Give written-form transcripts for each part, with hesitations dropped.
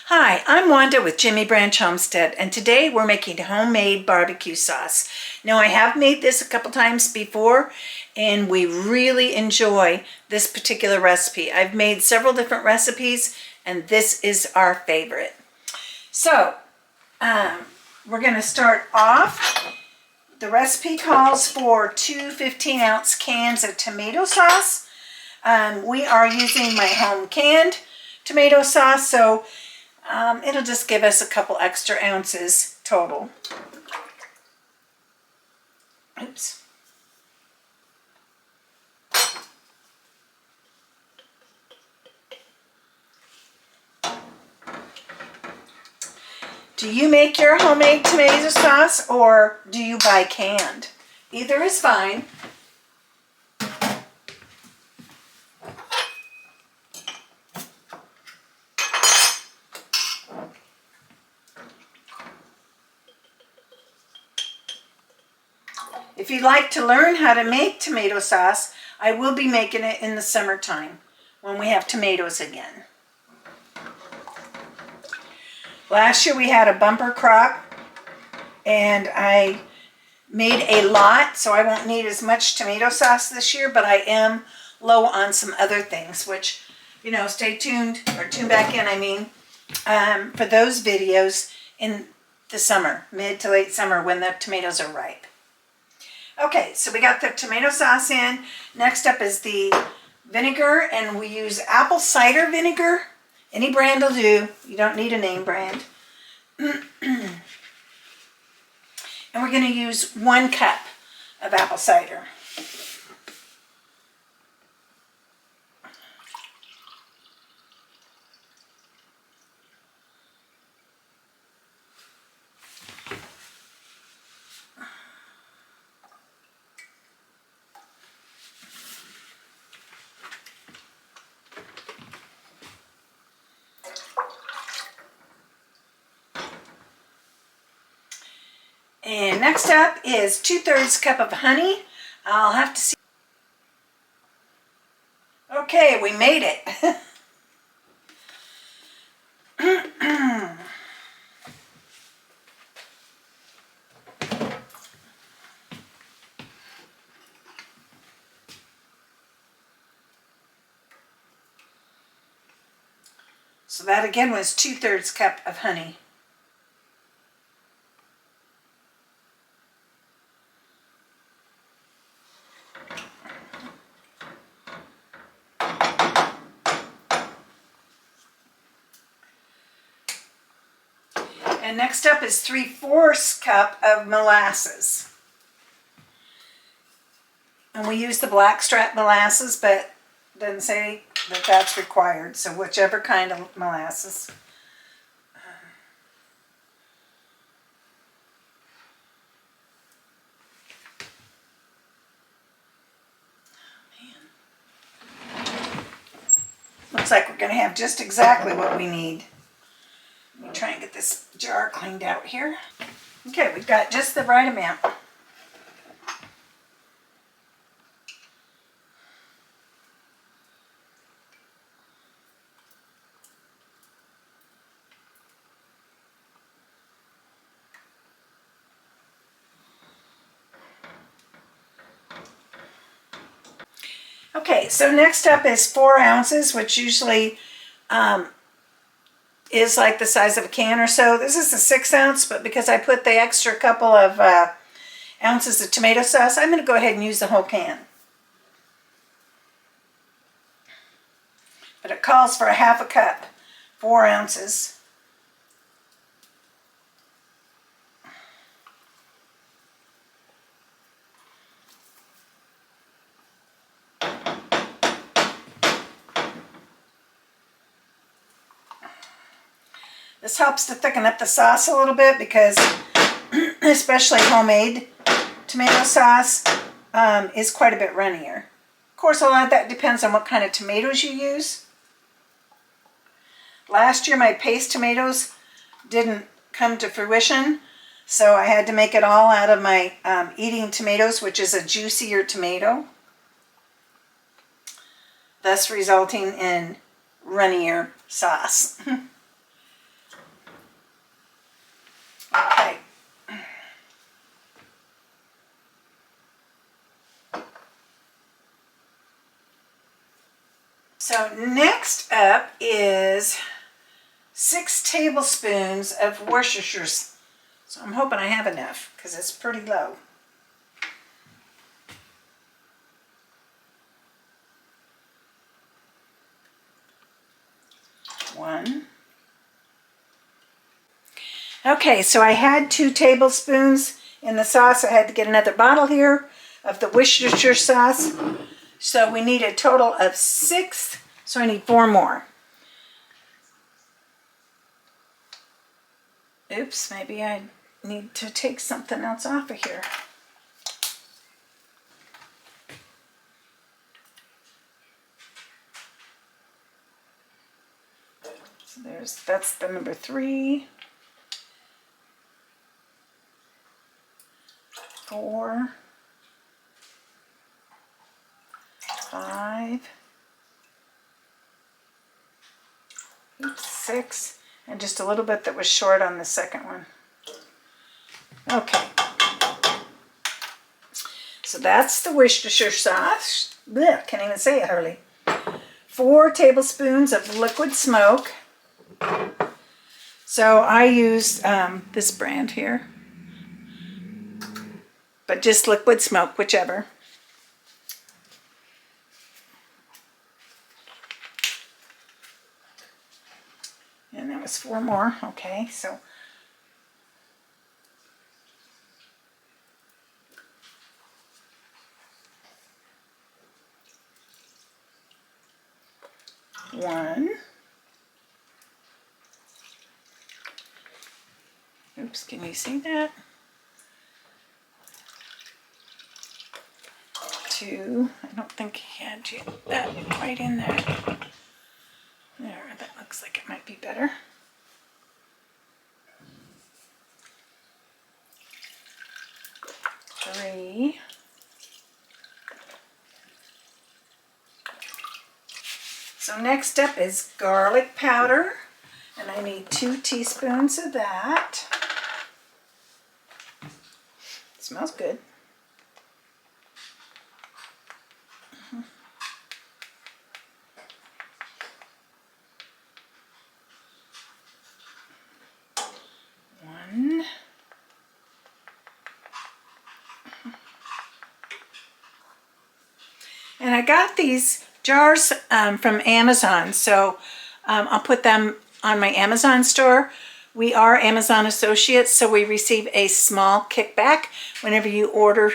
Hi, I'm Wanda with Jimmy Branch Homestead, and today we're making homemade barbecue sauce. Now, I have made this a couple times before, and we really enjoy this particular recipe. I've made several different recipes, and this is our favorite. So, we're going to start off. The recipe calls for 2 15-ounce cans of tomato sauce. We are using my home canned tomato sauce, so it'll just give us a couple extra ounces total. Oops. Do you make your homemade tomato sauce or do you buy canned? Either is fine. If you'd like to learn how to make tomato sauce, I will be making it in the summertime when we have tomatoes again. Last year we had a bumper crop and I made a lot, so I won't need as much tomato sauce this year, but I am low on some other things, which, stay tuned, or tune back in, for those videos in the summer, mid to late summer when the tomatoes are ripe. Okay, so we got the tomato sauce in. Next up is the vinegar, and we use apple cider vinegar. Any brand will do. You don't need a name brand. And we're going to use 1 cup of apple cider. And next up is 2/3 cup of honey. I'll have to see. Okay, we made it. So that again was 2/3 cup of honey. And next up is 3/4 cup of molasses. And we use the blackstrap molasses, but it doesn't say that that's required. So whichever kind of molasses. Looks like we're going to have just exactly what we need. Let me try and get this jar cleaned out here. Okay, we've got just the right amount. Okay, so next up is 4 ounces, which usually is like the size of a can or so. This is a 6 ounce, but because I put the extra couple of ounces of tomato sauce, I'm going to go ahead and use the whole can. But it calls for a 1/2 cup, 4 ounces. This helps to thicken up the sauce a little bit because especially homemade tomato sauce is quite a bit runnier. Of course, a lot of that depends on what kind of tomatoes you use. Last year my paste tomatoes didn't come to fruition, so I had to make it all out of my eating tomatoes, which is a juicier tomato, thus resulting in runnier sauce. Okay. So next up is 6 tablespoons of Worcestershire. So I'm hoping I have enough because it's pretty low. One. Okay, so I had 2 tablespoons in the sauce. I had to get another bottle here of the Worcestershire sauce. So we need a total of 6, so I need 4 more. Oops, maybe I need to take something else off of here. So that's the number 3. 4, 5, 6, and just a little bit that was short on the second one. Okay. So that's the Worcestershire sauce. Blech, can't even say it hardly. 4 tablespoons of liquid smoke. So I used this brand here, but just liquid smoke, whichever. And that was 4 more. Okay, so one. Oops, can you see that? 2. I don't think he had that quite in there. There, that looks like it might be better. 3. So next up is garlic powder, and I need 2 teaspoons of that. It smells good. One. And I got these jars from Amazon, so I'll put them on my Amazon store. We are Amazon associates, so we receive a small kickback whenever you order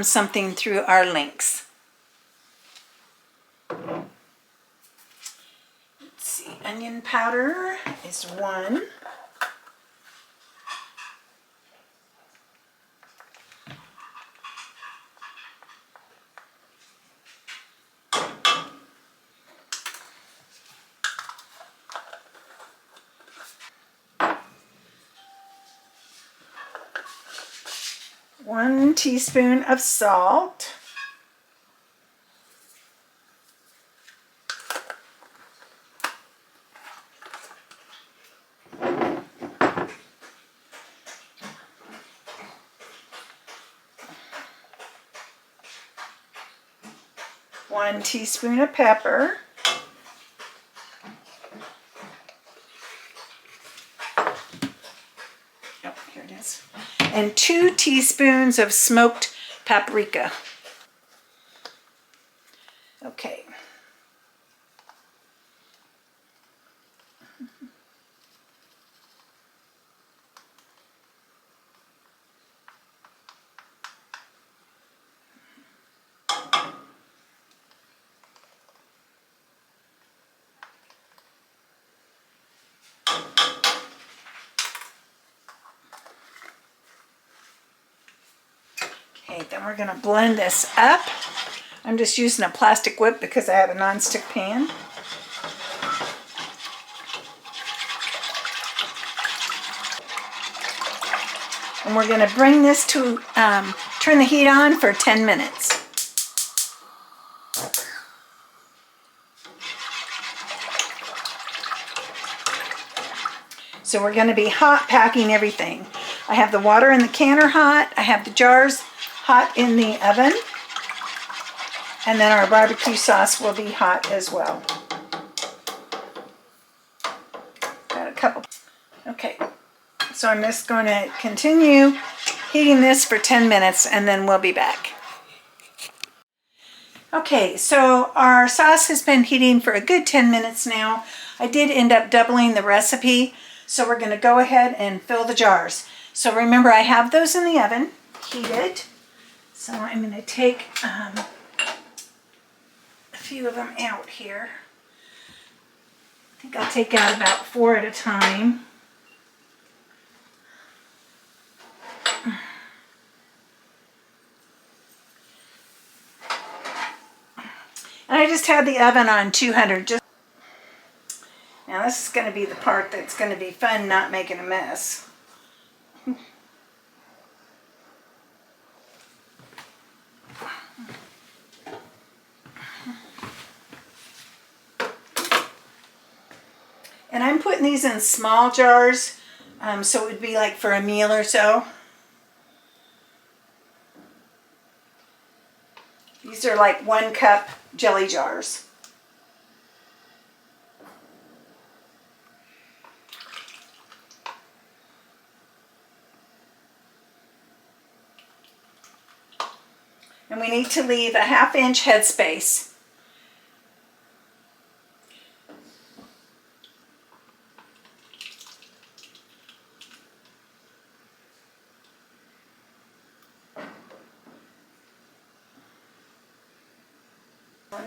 something through our links. Let's see, onion powder is 1. One teaspoon of salt. One teaspoon of pepper. Oh, here it is. And 2 teaspoons of smoked paprika. Okay. Okay, then we're going to blend this up. I'm just using a plastic whip because I have a nonstick pan. And we're going to bring this to, turn the heat on for 10 minutes. So we're going to be hot packing everything. I have the water in the canner hot. I have the jars hot in the oven. And then our barbecue sauce will be hot as well. Got a couple. Okay, so I'm just going to continue heating this for 10 minutes and then we'll be back. Okay, so our sauce has been heating for a good 10 minutes now. I did end up doubling the recipe, so we're going to go ahead and fill the jars. So remember, I have those in the oven, heated. So I'm going to take a few of them out here. I think I'll take out about 4 at a time. And I just had the oven on 200. Now this is going to be the part that's going to be fun, not making a mess. And I'm putting these in small jars, so it would be like for a meal or so. These are like 1 cup jelly jars. And we need to leave a 1/2 inch headspace.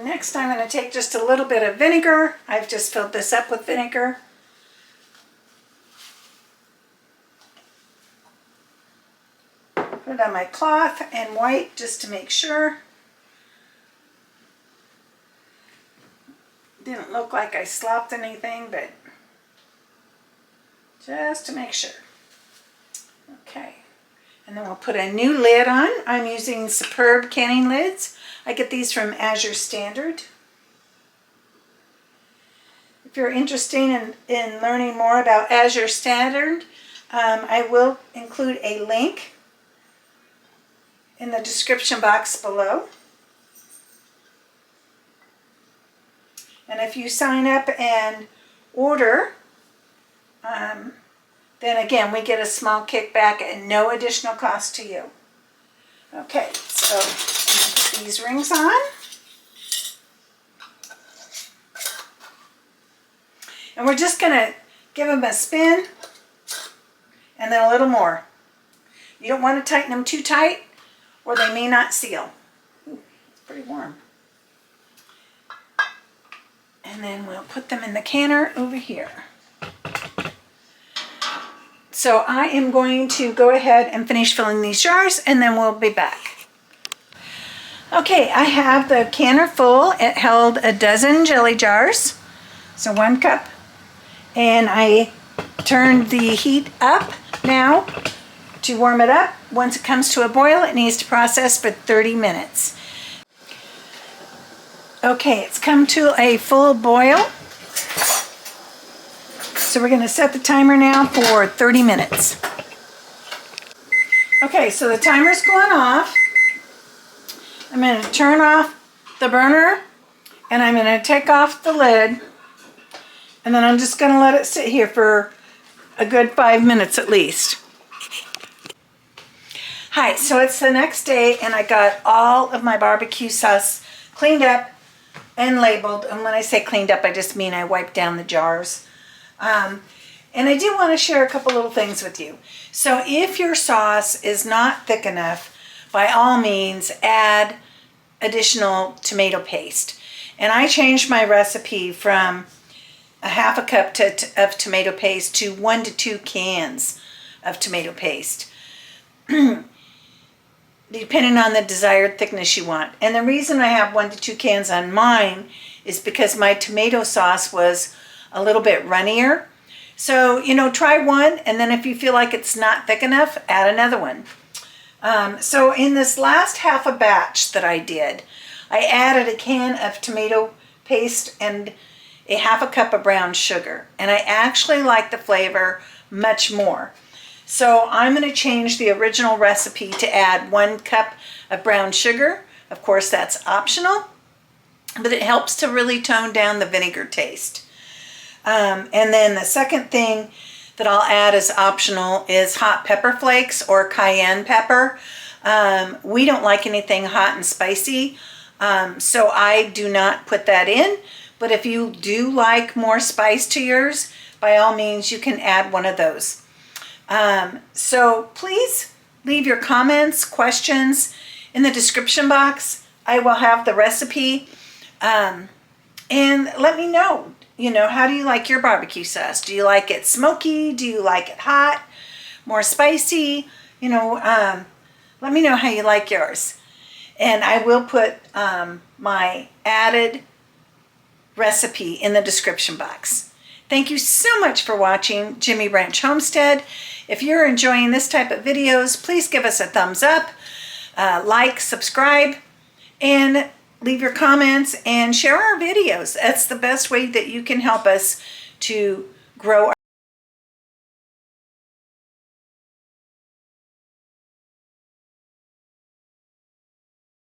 Next, I'm going to take just a little bit of vinegar. I've just filled this up with vinegar. Put it on my cloth and wipe just to make sure. Didn't look like I slopped anything, but just to make sure. Okay. And then we'll put a new lid on. I'm using Superb canning lids. I get these from Azure Standard. If you're interested in learning more about Azure Standard, I will include a link in the description box below. And if you sign up and order, then again, we get a small kickback at no additional cost to you. Okay, so I'm going to put these rings on. And we're just going to give them a spin and then a little more. You don't want to tighten them too tight or they may not seal. Ooh, it's pretty warm. And then we'll put them in the canner over here. So I am going to go ahead and finish filling these jars and then we'll be back. Okay, I have the canner full. It held a dozen jelly jars, so 1 cup. And I turned the heat up now to warm it up. Once it comes to a boil, it needs to process for 30 minutes. Okay, it's come to a full boil. So we're going to set the timer now for 30 minutes. Okay, so the timer's going off. I'm going to turn off the burner and I'm going to take off the lid. And then I'm just going to let it sit here for a good 5 minutes at least. Hi, so it's the next day and I got all of my barbecue sauce cleaned up and labeled. And when I say cleaned up, I just mean I wiped down the jars. And I do want to share a couple little things with you. So if your sauce is not thick enough, by all means add additional tomato paste. And I changed my recipe from a 1/2 cup of tomato paste to 1 to 2 cans of tomato paste, depending on the desired thickness you want. And the reason I have 1 to 2 cans on mine is because my tomato sauce was a little bit runnier. So, you know, try one, and then if you feel like it's not thick enough, add another one. So in this last half a batch that I did, I added a can of tomato paste and a 1/2 cup of brown sugar. And I actually like the flavor much more. So I'm going to change the original recipe to add 1 cup of brown sugar. Of course, that's optional, but it helps to really tone down the vinegar taste. And then the second thing that I'll add as optional is hot pepper flakes or cayenne pepper. We don't like anything hot and spicy, so I do not put that in. But if you do like more spice to yours, by all means, you can add one of those. So please leave your comments, questions in the description box. I will have the recipe. And let me know, how do you like your barbecue sauce? Do you like it smoky? Do you like it hot? More spicy? Let me know how you like yours. And I will put my added recipe in the description box. Thank you so much for watching Jimmy Branch Homestead. If you're enjoying this type of videos, please give us a thumbs up, like, subscribe, and leave your comments and share our videos. That's the best way that you can help us to grow